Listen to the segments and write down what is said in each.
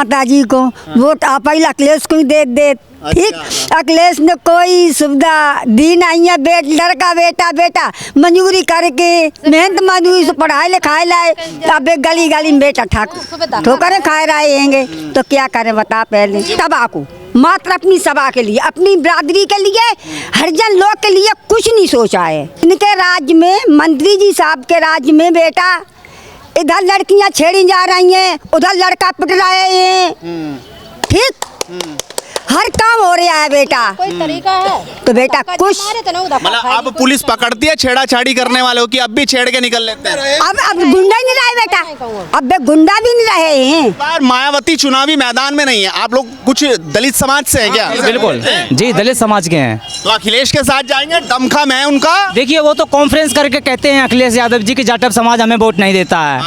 माता जी को वोट आप पहले अखिलेश को ही दे ठीक। अखिलेश ने कोई सुविधा दी नहीं है। लड़का बेटा मजदूरी करके मेहनत मजदूरी से पढ़ाई लिखाई लाए, अब एक गली गली में बेटा ठोकरें खाए रहे हैं। तो क्या करें बता। पहले सभा को मात्र अपनी सभा के लिए, अपनी बिरादरी के लिए, हरिजन लोग के लिए कुछ नहीं सोचा है। इनके राज्य में मंत्री जी साहब के राज्य में बेटा इधर लड़कियां छेड़ी जा रही हैं, उधर लड़का पिट रहे हैं। ठीक हर काम हो रहा है बेटा। कोई तरीका है तो बेटा कुछ मतलब अब पुलिस पकड़ती है छेड़ाछाड़ी करने वालों की, अब भी छेड़ के निकल लेते हैं। अब गुंडा ही नहीं रहे बेटा, अब गुंडा भी नहीं रहे हैं। बार मायावती चुनावी मैदान में नहीं है। आप लोग कुछ दलित समाज से हैं क्या? बिल्कुल जी, दलित समाज के हैं। तो अखिलेश के साथ जाएंगे? दमखम है उनका। देखिए वो तो कॉन्फ्रेंस करके कहते हैं अखिलेश यादव जी की जाटव समाज हमें वोट नहीं देता है।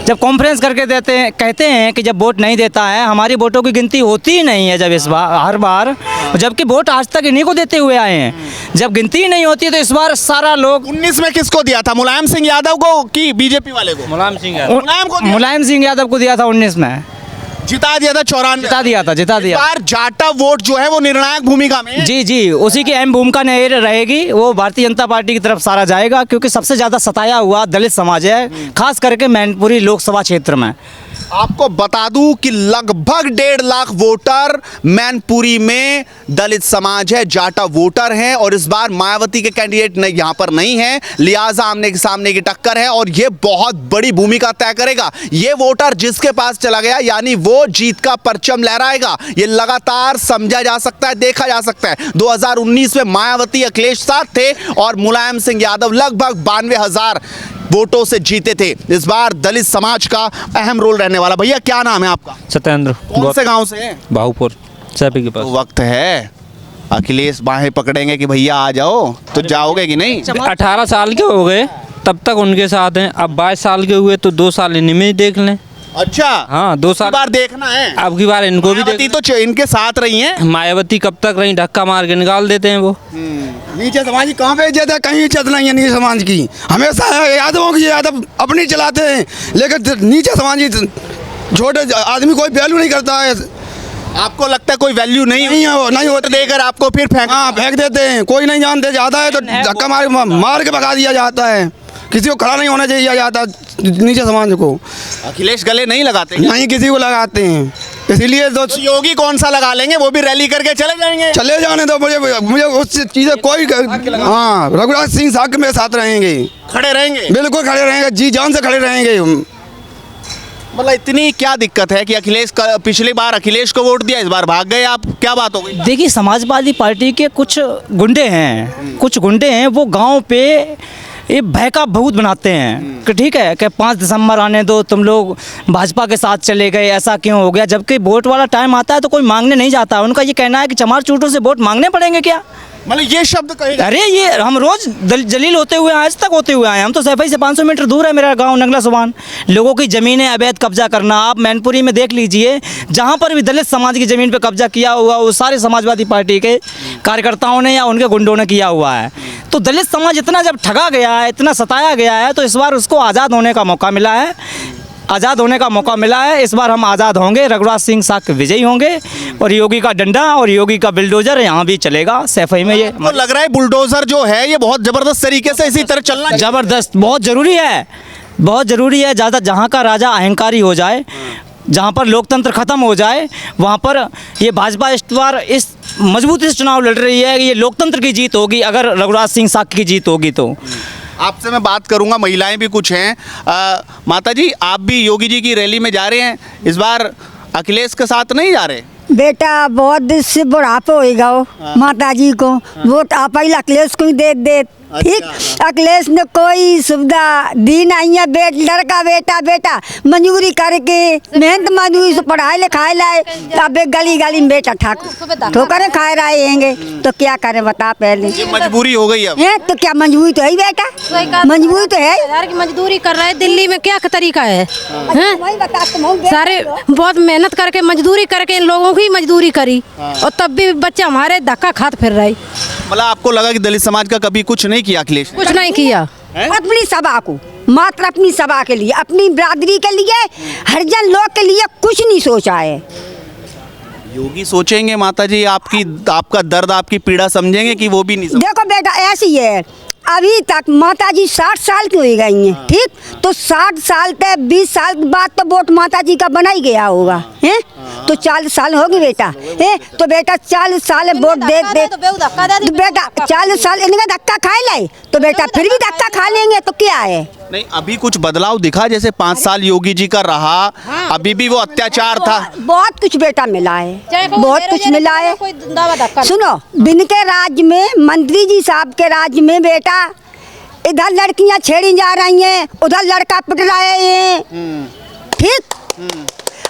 जब कॉन्फ्रेंस करके कहते हैं कि जब वोट नहीं देता है, हमारी वोटों की गिनती होती ही नहीं है। जब इस बार हर बार, जबकि वोट आज तक इन्हीं को देते हुए आए हैं, जब गिनती ही नहीं होती है तो इस बार सारा लोग 19 में किसको दिया था? मुलायम सिंह यादव को कि बीजेपी वाले को? मुलायम सिंह यादव को दिया था 19 में, जिता दिया था 94। जिता दिया। बार जाटा वोट जो है वो निर्णायक भूमिका में है। जी उसी की अहम भूमिका नहीं रहेगी। वो भारतीय जनता पार्टी की तरफ सारा जाएगा, क्योंकि सबसे ज़्यादा सताया हुआ दलित समाज है, खास करके मैनपुरी लोकसभा क्षेत्र में। आपको बता दूं कि लगभग 1.5 लाख वोटर मैनपुरी में दलित समाज है, जाटा वोटर हैं। और इस बार मायावती के कैंडिडेट यहाँ पर नहीं है, लिहाजा आमने के सामने की टक्कर है और ये बहुत बड़ी भूमिका तय करेगा। ये वोटर जिसके पास चला गया यानी वो जीत का परचम लहराएगा। ये लगातार समझा जा सकता है, देखा जा सकता है। 2019 में मायावती अखिलेश साथ थे और मुलायम सिंह यादव लगभग 92,000 वोटों से जीते थे। इस बार दलित समाज का अहम रोल रहने वाला। भैया क्या नाम है आपका? सत्येंद्र। कौन से गांव से हैं? बाहुपुर चापी के पास। तो वक्त है, अखिलेश बाहें पकड़ेंगे कि भैया आ जाओ, तो जाओगे कि नहीं? 18 साल के हो गए तब तक उनके साथ हैं, अब 22 साल के हुए तो 2 साल इन्हीं में ही देख लें। अच्छा हाँ, 2 साल बार देखना है। अब की बार इनको भी मायावती तो इनके साथ रही हैं। मायावती कब तक रही, धक्का मार के निकाल देते हैं वो। नीचे समाज की कहाँ पे इज्जत है? कहीं इज्जत नहीं है नीचे समाज की। हमेशा यादवों की यादव अपनी चलाते हैं, लेकिन नीचे समाज की छोटे आदमी कोई वैल्यू नहीं करता है। आपको लगता है कोई वैल्यू नहीं नहीं है, वो नहीं होता। देकर आपको फिर फेंक देते हैं। कोई नहीं जानते, जाता है तो धक्का मार के भगा दिया जाता है। किसी को खड़ा नहीं होना चाहिए जाता नीचे समाज को। अखिलेश गले नहीं लगाते? नहीं, किसी को लगाते हैं। इसीलिए तो योगी कौन सा लगा लेंगे? वो भी रैली करके चले जाएंगे। चले जाने दो, मुझे उस चीज़ें कोई। हाँ, रघुराज सिंह साहब के मेरे साथ रहेंगे, खड़े रहेंगे, बिल्कुल खड़े रहेंगे, जी जान से खड़े रहेंगे। मतलब इतनी क्या दिक्कत है कि अखिलेश का, पिछली बार अखिलेश को वोट दिया, इस बार भाग गए आप, क्या बात हो गई? देखिए समाजवादी पार्टी के कुछ गुंडे हैं, वो गांव पे ये भय का भूत बनाते हैं कि ठीक है कि 5 दिसंबर आने दो, तुम लोग भाजपा के साथ चले गए, ऐसा क्यों हो गया। जबकि वोट वाला टाइम आता है तो कोई मांगने नहीं जाता। उनका ये कहना है कि चमार चूटों से वोट मांगने पड़ेंगे क्या? मतलब ये शब्द कहेगा? अरे ये हम रोज जलील होते हुए आज तक होते हुए आए। हम तो सैफई से 500 मीटर दूर है मेरा गांव नगला सुबान। लोगों की ज़मीनें अवैध कब्जा करना, आप मैनपुरी में देख लीजिए, जहां पर भी दलित समाज की ज़मीन पे कब्जा किया हुआ वो सारे समाजवादी पार्टी के कार्यकर्ताओं ने या उनके गुंडों ने किया हुआ है। तो दलित समाज इतना जब ठगा गया है, इतना सताया गया है, तो इस बार उसको आज़ाद होने का मौका मिला है। इस बार हम आज़ाद होंगे, रघुराज सिंह साहब विजयी होंगे और योगी का डंडा और योगी का बुलडोजर यहाँ भी चलेगा सैफई में। ये तो लग रहा है बुलडोजर जो है ये बहुत जबरदस्त तरीके से इसी तरह चलना है। जबरदस्त, बहुत ज़रूरी है। ज़्यादा जहाँ का राजा अहंकारी हो जाए, जहाँ पर लोकतंत्र खत्म हो जाए, वहाँ पर ये भाजपा इस बार इस मजबूती से चुनाव लड़ रही है। ये लोकतंत्र की जीत होगी अगर रघुराज सिंह साहब की जीत होगी तो। आपसे मैं बात करूंगा, महिलाएं भी कुछ हैं। माता जी, आप भी योगी जी की रैली में जा रहे हैं, इस बार अखिलेश के साथ नहीं जा रहे? बेटा बहुत दिन से बुढ़ापा होएगा वो। माता जी को वोट आप पहले अखिलेश को ही दे ठीक। अखिलेश ने कोई सुविधा दी नहीं है। लड़का बेटा मजदूरी करके मेहनत मजदूरी से पढ़ाई लिखाई लाए, अब एक गली गली में बेटा ठोकरें खाए रहे हैं। तो क्या करें बता। पहले ये मजबूरी हो गई अब। है तो क्या मजबूरी तो है बेटा, मजबूरी तो है। मजदूरी कर रहे हैं दिल्ली में, क्या तरीका है? सारे बहुत मेहनत करके मजदूरी करके इन लोगों की मजदूरी करी और तब भी बच्चे हमारे धक्का खाते फिर रहे। मतलब आपको लगा कि दलित समाज का कभी कुछ नहीं किया अखिलेश? कुछ नहीं किया। अपनी सभा को मात्र अपनी सभा के लिए, अपनी बिरादरी के लिए, हरिजन लोग के लिए कुछ नहीं सोचा है। योगी सोचेंगे माता जी, आपका दर्द, आपकी पीड़ा समझेंगे कि वो भी नहीं समझेंगे? देखो बेटा ऐसी है, अभी तक माता जी 60 साल की हो गई हैं, ठीक, तो 60 साल तक 20 साल के बाद तो वोट माता जी का बना ही गया होगा, हैं? तो 40 साल होगी बेटा, हैं? तो बेटा 40 साल वोट दे तो बेटा 40 साल इनका धक्का खा ले तो बेटा फिर भी धक्का खा लेंगे तो क्या है? नहीं, अभी कुछ बदलाव दिखा, जैसे 5 साल योगी जी का रहा, अभी भी वो अत्याचार था। बहुत कुछ बेटा मिला है, बहुत कुछ मिला है। सुनो, बिन के राज्य में, मंत्री जी साहब के राज्य में बेटा इधर लड़कियां छेड़ी जा रही हैं, उधर लड़का पिट रहे हैं, ठीक,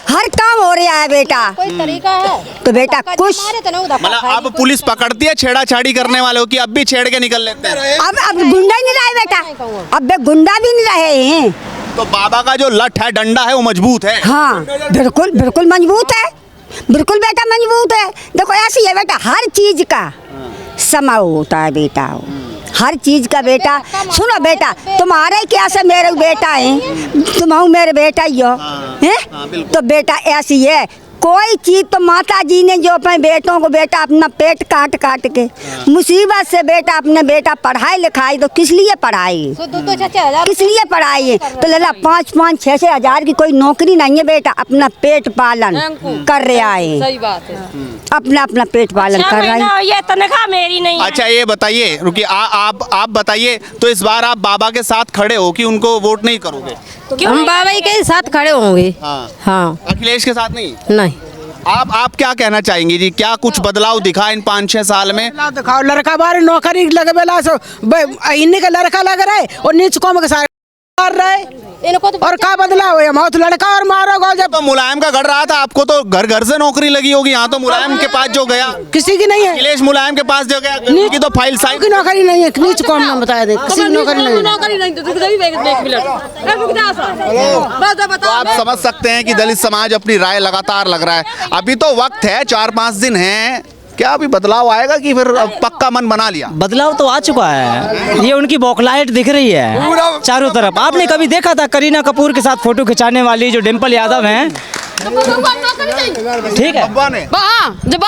हर काम हो रहा है बेटा। कोई तरीका है तो बेटा कुछ मतलब अब पुलिस पकड़ती है छेड़ाछाड़ी करने वालों की, अब भी छेड़ के निकल लेते हैं। अब गुंडा ही नहीं रहे बेटा, अब बे गुंडा भी नहीं रहे हैं। तो बाबा का जो लठ है, डंडा है, वो मजबूत है। हाँ बिल्कुल बिल्कुल मजबूत है, बिल्कुल बेटा मजबूत है। देखो ऐसी है बेटा, हर चीज का समय होता है बेटा, हर चीज का बेटा। सुनो बेटा, तुम्हारे क्या से मेरे बेटा है, तुम हो मेरे बेटा ही हो, हैं? तो बेटा ऐसी है, कोई चीज तो माता जी ने जो अपने बेटों को बेटा अपना पेट काट काट के मुसीबत से बेटा अपने बेटा पढ़ाई लिखाई, तो किस लिए पढ़ाई, किस लिए पढ़ाई है? तो लला 5-5, 6-6 हजार की कोई नौकरी नहीं है बेटा, अपना पेट पालन कर रहा है, सही बात है, अपना अपना पेट पालन कर रहा है। ये तनख्वाह मेरी नहीं है। अच्छा ये बताइए, रुकिए, आप बताइए, तो इस बार आप बाबा के साथ खड़े हो कि उनको वोट नहीं करोगे? हम बाबा जी के साथ खड़े होंगे। हाँ, अखिलेश के साथ नहीं? नहीं। आप क्या कहना चाहेंगे जी, क्या कुछ बदलाव दिखा इन 5-6 साल में? दिखाओ, लड़का बारे नौकरी लगे बेला सो इन्हीं का लड़का लग रहा है और नीच कौम के साथ मार रहा है, इनको तो और क्या बदलाव है? हम तो लड़का और मारोगा जब तो मुलायम का गढ़ रहा था, आपको तो घर घर से नौकरी लगी होगी। यहाँ तो मुलायम के पास जो गया, किसी की नहीं है, अखिलेश मुलायम के पास जो गया, उनकी तो फाइल साइन की नौकरी नहीं है, नीच कौम ने बताया दे, किसी की नौकरी नहीं है। तो आप समझ सकते हैं कि दलित समाज अपनी राय लगातार लग रहा है। अभी तो वक्त है, 4-5 दिन है, क्या अभी बदलाव आएगा कि फिर अब पक्का मन बना लिया? बदलाव तो आ चुका है, ये उनकी बौखलाहट दिख रही है चारों तरफ। आपने कभी देखा था करीना कपूर के साथ फोटो खिंचाने वाली जो डिम्पल यादव हैं, ठीक है, जब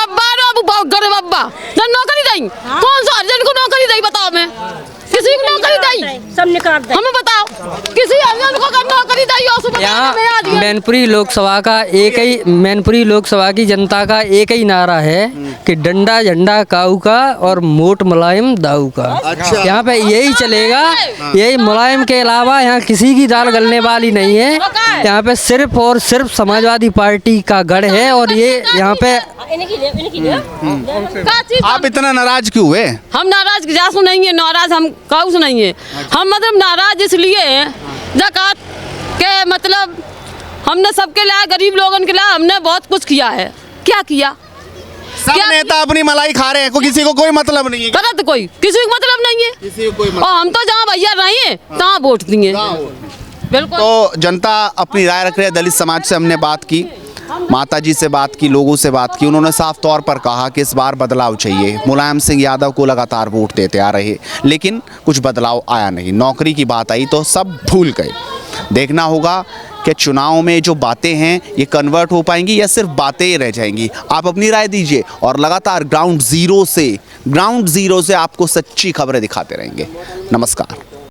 नौकरी दें, कौन सा अर्जन को नौकरी दें बताओ? मैं किसी को नौकरी दें, सब निकाल दें, हमें बताओ किसी अर्जन को नौकरी दें। यहाँ मैनपुरी लोकसभा का एक ही, मैनपुरी लोकसभा की जनता का एक ही नारा है कि डंडा झंडा काऊ का और मोट मुलायम दाऊ का। अच्छा। यहाँ पे यही चलेगा, यही मुलायम के अलावा यहाँ किसी की दाल गलने वाली नहीं है। यहाँ पे सिर्फ और सिर्फ समाजवादी पार्टी का गढ़ है, और ये यहाँ पे आप इतना नाराज क्यों हुए? हम नाराज जासू नहीं है, नाराज हम काऊ से नहीं है। हम मतलब नाराज इसलिए हैं ज़कात के मतलब हमने सबके लिए, गरीब लोगों के लिए हमने बहुत कुछ किया है। क्या किया? सब नेता अपनी मलाई खा रहे हैं, किसी को कोई मतलब नहीं है। गलत, कोई किसी को मतलब नहीं है, किसी को कोई मतलब। और हम तो जहाँ भैया रहे तहाँ वोट दिए। बिल्कुल। तो जनता अपनी राय रख रही है। दलित समाज से हमने बात की, माता जी से बात की, लोगों से बात की, उन्होंने साफ तौर पर कहा कि इस बार बदलाव चाहिए। मुलायम सिंह यादव को लगातार वोट देते आ रहे, लेकिन कुछ बदलाव आया नहीं। नौकरी की बात आई तो सब भूल गए। देखना होगा कि चुनाव में जो बातें हैं ये कन्वर्ट हो पाएंगी या सिर्फ बातें ही रह जाएंगी। आप अपनी राय दीजिए, और लगातार ग्राउंड जीरो से आपको सच्ची खबरें दिखाते रहेंगे। नमस्कार।